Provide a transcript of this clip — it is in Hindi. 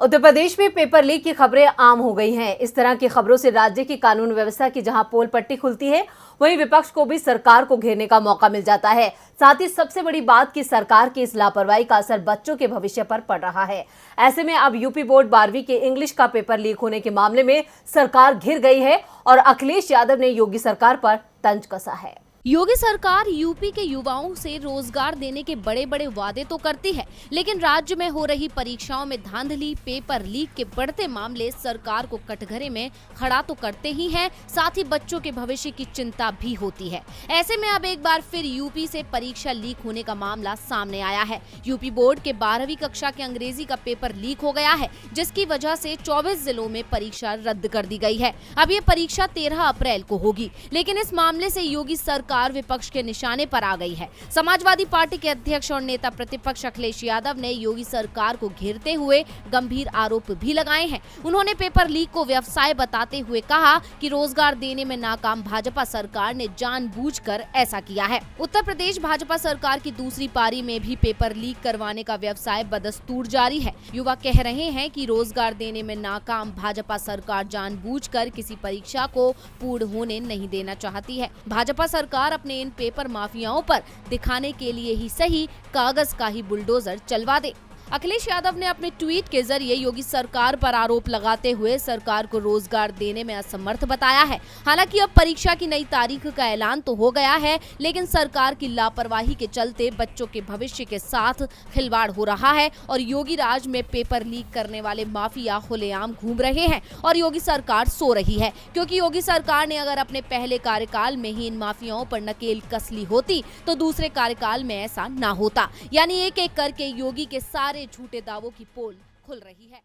उत्तर प्रदेश में पेपर लीक की खबरें आम हो गई हैं। इस तरह की खबरों से राज्य की कानून व्यवस्था की जहां पोल पट्टी खुलती है, वहीं विपक्ष को भी सरकार को घेरने का मौका मिल जाता है। साथ ही सबसे बड़ी बात कि सरकार की इस लापरवाही का असर बच्चों के भविष्य पर पड़ रहा है। ऐसे में अब यूपी बोर्ड 12वीं के इंग्लिश का पेपर लीक होने के मामले में सरकार घिर गई है और अखिलेश यादव ने योगी सरकार पर तंज कसा है। योगी सरकार यूपी के युवाओं से रोजगार देने के बड़े बड़े वादे तो करती है, लेकिन राज्य में हो रही परीक्षाओं में धांधली, पेपर लीक के बढ़ते मामले सरकार को कटघरे में खड़ा तो करते ही हैं, साथ ही बच्चों के भविष्य की चिंता भी होती है। ऐसे में अब एक बार फिर यूपी से परीक्षा लीक होने का मामला सामने आया है। यूपी बोर्ड के 12वीं कक्षा के अंग्रेजी का पेपर लीक हो गया है, जिसकी वजह से 24 जिलों में परीक्षा रद्द कर दी गई है। अब ये परीक्षा 13 अप्रैल को होगी, लेकिन इस मामले से योगी सरकार विपक्ष के निशाने पर आ गई है। समाजवादी पार्टी के अध्यक्ष और नेता प्रतिपक्ष अखिलेश यादव ने योगी सरकार को घेरते हुए गंभीर आरोप भी लगाए हैं। उन्होंने पेपर लीक को व्यवसाय बताते हुए कहा कि रोजगार देने में नाकाम भाजपा सरकार ने जानबूझकर ऐसा किया है। उत्तर प्रदेश भाजपा सरकार की दूसरी पारी में भी पेपर लीक करवाने का व्यवसाय बदस्तूर जारी है। युवा कह रहे हैं कि रोजगार देने में नाकाम भाजपा सरकार जानबूझकर किसी परीक्षा को पूर्ण होने नहीं देना चाहती है। भाजपा सरकार अपने इन पेपर माफियाओं पर दिखाने के लिए ही सही कागज का ही बुलडोजर चलवा दे। अखिलेश यादव ने अपने ट्वीट के जरिए योगी सरकार पर आरोप लगाते हुए सरकार को रोजगार देने में असमर्थ बताया है। हालांकि अब परीक्षा की नई तारीख का ऐलान तो हो गया है, लेकिन सरकार की लापरवाही के चलते बच्चों के भविष्य के साथ खिलवाड़ हो रहा है और योगी राज में पेपर लीक करने वाले माफिया खुलेआम घूम रहे हैं और योगी सरकार सो रही है, क्योंकि योगी सरकार ने अगर अपने पहले कार्यकाल में ही इन माफियाओं पर नकेल कस ली होती तो दूसरे कार्यकाल में ऐसा ना होता। यानी एक एक करके योगी के सारे झूठे दावों की पोल खुल रही है।